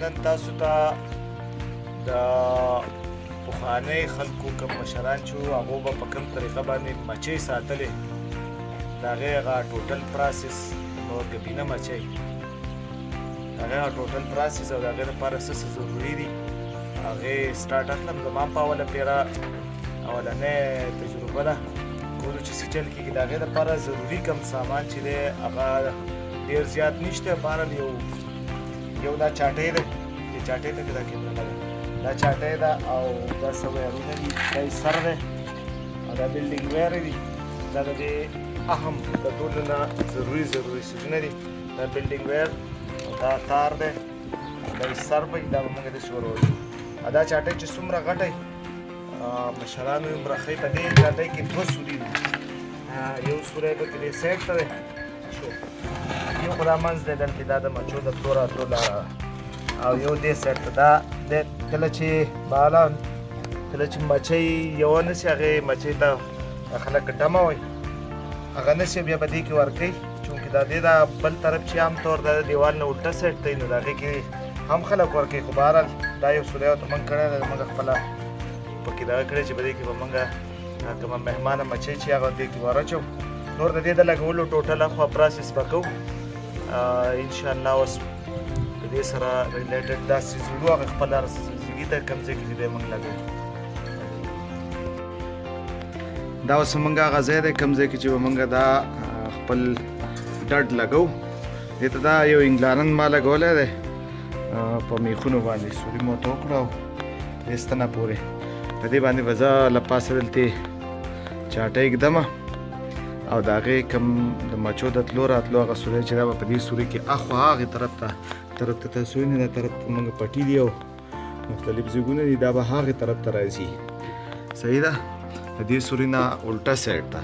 نن تاسو ته د پخوانۍ خلکو کوم مشران چې وو هغو به په کوم طریقه باندې مچۍ ساتلې د هغې هغه ټوټل پراسس ګبینه مچۍ د هغې هغه ټوټل پراسس او د هغې دپاره څه څه ضروري دي هغې سټارټ اخلم زما په اوله پیره اولنۍ تجربه ده کولو چې څه چل کېږي د هغې دپاره ضروري کوم سامان چې دی هغه ډېر زیات نشته بهرحال یو دا چاټۍ دی چې چاټۍ ته دا کیمره ده دا چاټۍ ده او دا څه ویرونه دي دا یې سر دی او دا بلډینګ ویر دي دا د دې اهم د ټولو نه ضروري څیزونه دي دا بلډینګ ویر او دا تار دی دا یې سر به دا به موږ داسې ورولو او دا چاټۍ چې څومره غټه مشرانو یې مرخۍ په دې چاټۍ کې دوه سوري دي یو سوری پکې دې سایډ ته دی یو خو دا منځ دی دلته دا د مچو د تلو راتلو لاره او یو دې سایډ ته دا کله چې بالان کله چې مچۍ یوه نسي هغې مچۍ ته خلک ډمه وایي هغه نسي بیا به دې کې ورکوي چونکې دا دې دا بل طرف چې عام طور دا د دیوال نه الټه سایډ ته وي نو د هغې کې هم خلک ورکوي خو بهرحال دا یو سوری ورته موږ کړی دی موږ خپله پکې دغه کړی چې په دې کې به موږ کومه مهمانه مچۍ چې هغه دې کې ور اچوو نور د دې د لګولو ټوټل اخوا پراسس به کوو انشاءالله اوس د دې سره ریلیټډ دا څیزونه هغه خپل زندګي ته کوم ځای کې چې دی موږ لګوو دا اوس موږ هغه ځای دی کوم ځای کې چې به موږ دا خپل ډډ لګوو دې ته دا یو انګلارن ما لګولی دی په میخونو باندې سوري مو ورته وکړو دې ستنه پورې په دې باندې به زه له پاسه دلتې چاټۍ ږدمه او د هغې کوم د مچو د تلو راتلو هغه سوری چې دا به په دې سوري کې اخوا هغې طرف ته تاسو وینئ دا طرف ته موږ پټي دي او مختلف ځایونه دي دا به هغې طرف ته راځي صحیح ده د دې سوري نه الټه سایډ ته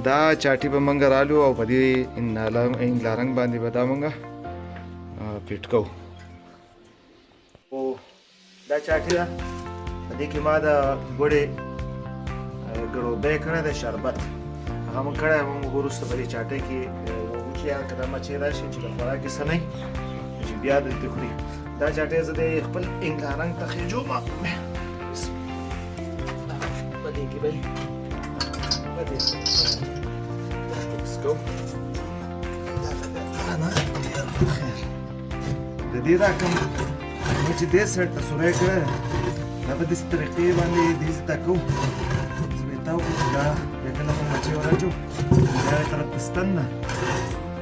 دا چاټي به موږ رالو او په دې انګلارنګ باندې به دا موږ فټ کوو دا چاټي ده په دې کې ما د ګوړې ګړوبی کړی دی شربت هغه مو کړی موږ وروسته په دې چاټۍ کې وچې که دا مچۍ راشي چې د خوراکې څه نه وي چې بیا دلته خوري دا چاټۍ زه د خپل انګلارنګ ته خېجوم په دې کې به په دې دا فکس کوو د دې دا کوم چې دې سایډ ته سوری کړی دا په داسې طریقې باندې داسې ته کوو دا بیا کله مو مچۍ ور اچوو دا هغې طرف ته ستن ده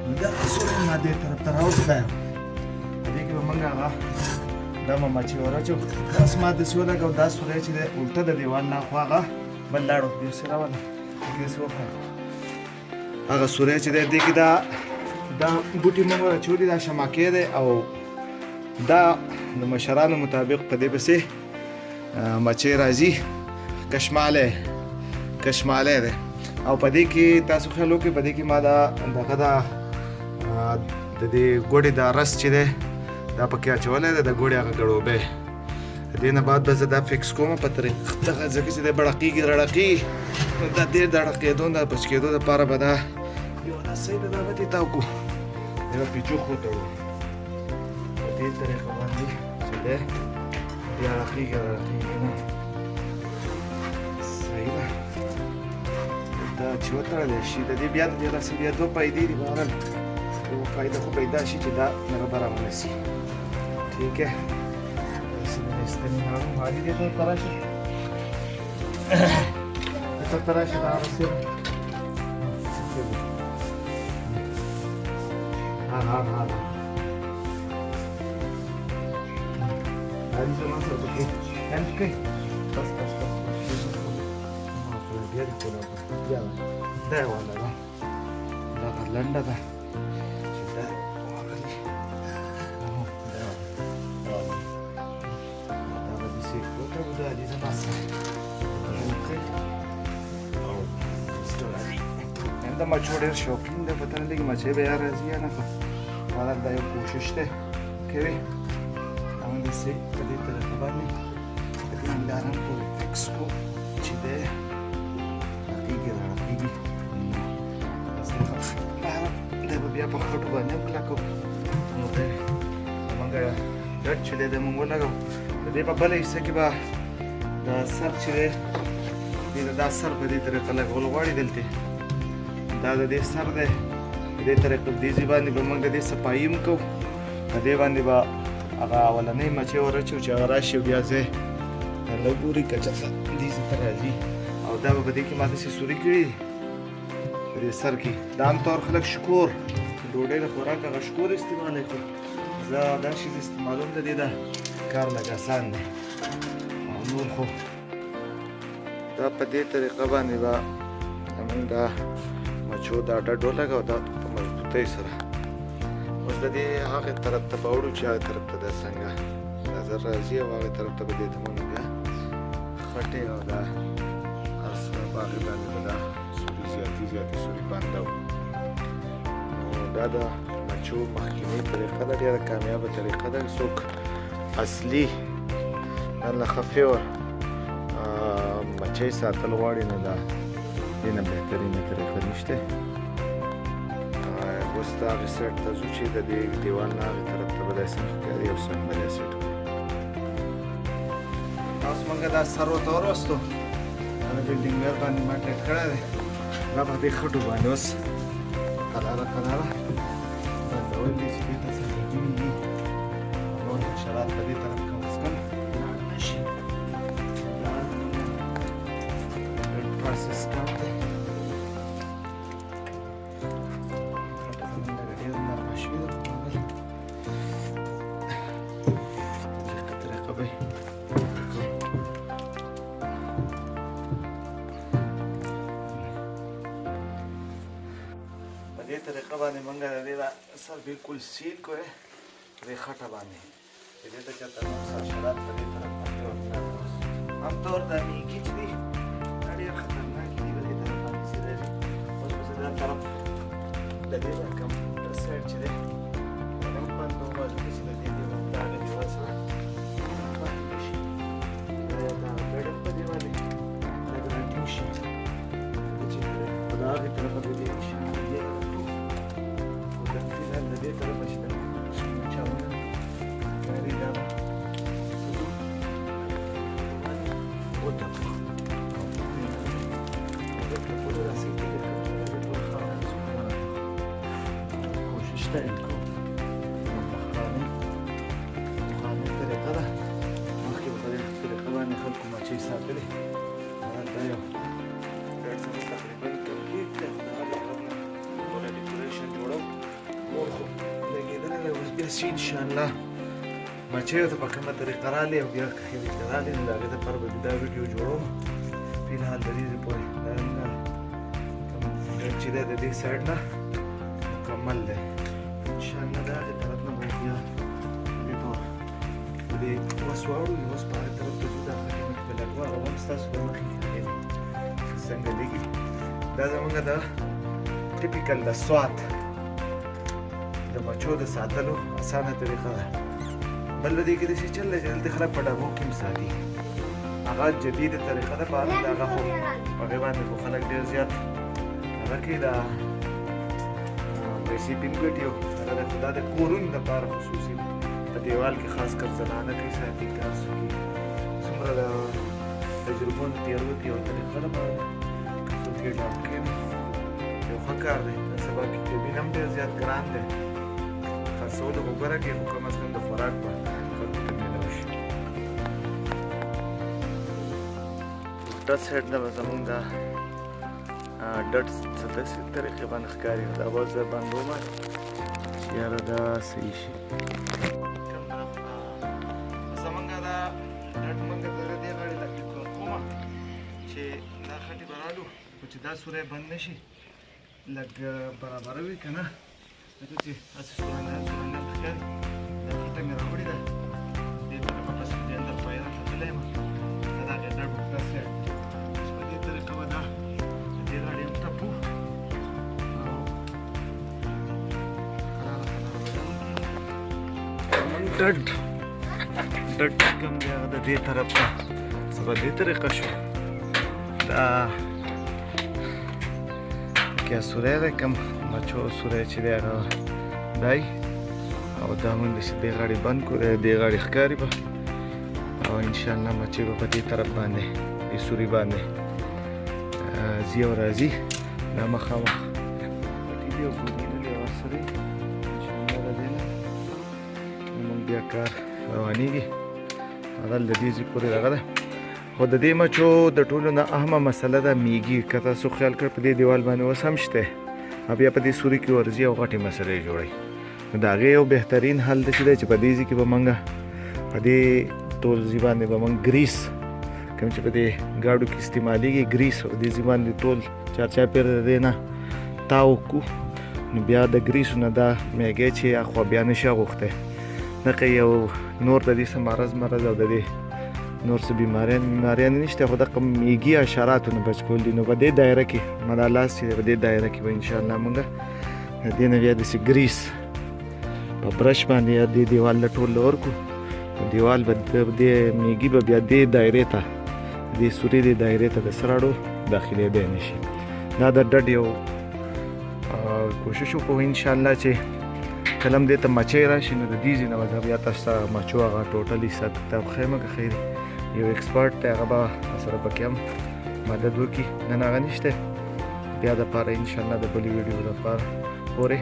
نو دا سوری ما دې طرف ته راوستایم په دې کې به موږ هغه دا به مچۍ ور اچوو بس ما داسې ولګوو دا سوری چې دی الټه د دیوال نه خوا هغه بل لاړو داسې راوله داسې وکړه هغه سوری چې دی دې کې دا بوټي موږ ور اچولي دا شماکۍ دی او دا د مشرانو مطابق په دې پسې مچۍ راځي کشمالی دی او په دې کې تاسو خیال وکړئ په دې کې ما دغه د دې ګوړې دا رس چې دی دا پکې اچولی دی د ګوړې هغه ګړوبی د دې نه بعد به زه دا فکس کوم په دغه ځکه چې دی بړقېږي رړقېږي نو دا ډېر د ړقېدو د بچ کېدو دپاره به دا یو داسې دی دا به دې تاو کړو دی به پیچوخ وتړو په دې طریقه باندې چې دی بیا رړقېږي نه صحیح ده دا چې وتړلی شي د دې بیا د دې داسې بیا دوه فایدې دي بهرحال یوه فایده خو پیدا شي چې دا دغه به راونسي ٹھیک ہے حاجي دې ته راشي ته راشي دا راسي ها حاجي زما سره پکې هیلپ کوي بس بیا دې کوله بیا دا یې والا ده دغه لنډه ده چې دا واغلي دا به داسې وکړو دا دې زما سره د مچو ډېر شوقین دی پته نه لګي مچۍ به یا راځي یا نه بهرحال دا یو کوشش دی کوي همداسې په دې طریقه باندې د دې انګلارنګ پورې فکس کړو چې دی دا به بیا په خټو باندې هم کلکو نو دی زمونږ ډډ چې دی د موږ ولګو د دې په بله حصه کې به دا سر چې دی دا سر په دې طریقه لګول غواړي دلته دا د دې سر دی په دې طریقه دې ځای باندې به موږ د دې صفایي هم کوو په دې باندې به هغه اولنۍ مچۍ ورچو چې هغه راشي بیا ځای لږ ګوري که چېرته دې ځای ته راځي او دا به په دې کې ما داسې سوري کړي دي په دې سر کې دا عام طور خلک شکور ډوډۍ د خوراک هغه شکور استعمالوي کړو زه دا شي استعمالوم د دې دا کار لږ اسان دی او نور خو دا په دې طریقه باندې به زموږ دا مچو دا ډډ ولګوو دا په مضبوطۍ سره اوس د دې هغې طرف ته به وړو چې هغې طرف ته دا څنګه نظر راځي او هغې طرف ته به دې ته موږ بیا خټې او دا هر څه په هغې باندې به دا سوري زیاتې سوري باندو نو دا د مچو مخکینۍ طریقه ده ډېره کامیابه طریقه ده څوک اصلي نه خفې مچۍ ساتل غواړي نو دا دې نه بهترینه طریقه نشته اوس د هغې سایډ ته ځو چې د دې دیوال نه هغې طرف ته به داسې ښکاري او څنګه به داسې ټول اوس موږ دا سر ورته وروستو دا د بلډینګ ویر باندې ما ټیټ کړی دی دا په دې خټو باندې اوس قلاره بندول دي چې دې ته څه لګېږي نور حشرات په دې طرف کم از کم لاړ نه شي دا پروسس سټاپ دی دې طریقه باندې موږ د دې سر بالکل سیل کړی په دې خټه باندې چې دې ته چېرته نور حشرات په دې طرف باندې ورته عام طور دا میږي چې دي دا ډېر خطرناکې دي په دې طرف باندې چې راځي اوس به زه دا طرف د دې دا کمپیوټر سایډ چې دی دا هم بندوم ځکه چې د دې دیوال د هغې دیوال سره پاتې شي دا ګډل په دې باندې دا ټینګ شي چې په د هغې طرفه د دې شي د دې طرفه چې چاونه کاري دا وټکو کوشش ته وکړو پخوانۍ طریقه ده مخکې به په دې طریقه باندې خلکو مچۍ ساتلې دا یو تقریبا کمپلیټ دی د هغې طرف نه ټوله ډیکوریشن جوړو نور خو لګېدلی دی اوس بیا چې انشاءالله مچیو ته په کومه طریقه راغلې او بیا که ښې راغلې نو د هغې دپاره به دا ویډیو جوړوم فلحال د دې پورې دا کوم ډډ چې دی د دې سایډ نه مکمل دی انشاءالله د هغې طرف نه به بیا دې طور په دې اوس واړو اوس په هغې طرف ته ځو دا خټې مټې به لږ واغوم ستاسو په مخې کې څنګه لګي دا زموږ د ټیپیکل د سوات د مچو د ساتلو اسانه طریقه ده بل به دې کې داسې چل دی چې دلته خلک په ډبو کې هم ساتي هغه جدیده طریقه ده په هغه د هغه خو په هغې باندې خو خلک ډېر زیات هغه کوي دا پیسې پې هم ګټي او هغه خو دا د کورونو دپاره خصوصي په دیوال کې خاص کر زنانه کوي ساتي تاسو کې څومره د تجربو نه تېروتي او طریقه ده په که څوک یې ډاپ کوي یو ښه کار دی د سبا کې کبین هم ډېر زیات ګران دی خرڅولو خو ګوره کې خو کم از کم د خوراک به خلکو ته میلاو شي الټه سایډ نه به زمونږ دا ډډ څه داسې طریقې باندې ښکاري دا به زه بندوم چې یاره دا صحیح شي زمونږ دا ډډ مونږ د دې غاړې ته کومه چې دا خټې به رالو خو چې دا سوری بند نه شي لږ برابره وي که نه ځکه چې هسې سورنګان ښکاري دا خټه مې راوړې ده دې طرفه بس دې اندر پای راختلی یم دا د هغې ډډ اوږده سایډ اوس په دې طریقه به دا د دې غاړې هم ټپو او قراره ډډ کوم دی هغه د دې طرف ته څه په دې طریقه شو دا کیا سوری دی کوم مچو سوری چې دی هغه دی او دا موږ داسې دې غاړې بند کړو دې غاړې ښکاري به او انشاءالله مچۍ به په دې طرف باندې دې سوري باندې ځي او راځي دا مخامخ پټي دي او ګوګینه دي ورسره انشاءالله د دې نه موږ بیا کار روانېږي هغه د دې ځای پورې دغه ده خو د دې مچو د ټولو نه اهمه مسله ده میږي که تاسو خیال کړئ په دې دیوال باندې اوس هم شته او بیا په دې سوري کې ورځي او غټې مسلې جوړوي نو د هغې یو بهترین حل دا چې دی چې په دې ځای کې به موږ په دې ټول ځای باندې به موږ ګریس کوم چې په دې ګاډو کې استعمالیږي ګریس او دې ځای باندې ټول چارچاپېره د دې نه تاو کړو نو بیا د ګریسو نه دا میږی چې اخوا بیا نشي اغوښتی دغه یو نور د دې څه مرض او د دې نور څه بیماریان نشته خو دغه میږي حشراتو نه بچ کول دي نو په دې دایره کې مدالاس چې په دې دایره کې به انشاءالله موږ د دې نه بیا داسې ګریس په برش باندې یا دې دیوال له ټول ورکړو دیوال به دې میږي به بیا دې دایرې ته دې سوري دې دایرې ته د سراړو داخلېدی نه شي دا د ډډ یو کوشش وکړو انشاءالله چې کله هم دې ته مچۍ راشي نو د دې ځای نه به زه بیا تاسو ته مچو هغه ټوټلي حساب کتاب ښیم که خیر یو ایکسپرټ دی هغه به سره پکې هم مدد وکړي نن هغه نشته بیا دپاره انشاءالله د بلې ویډیو دپاره پورې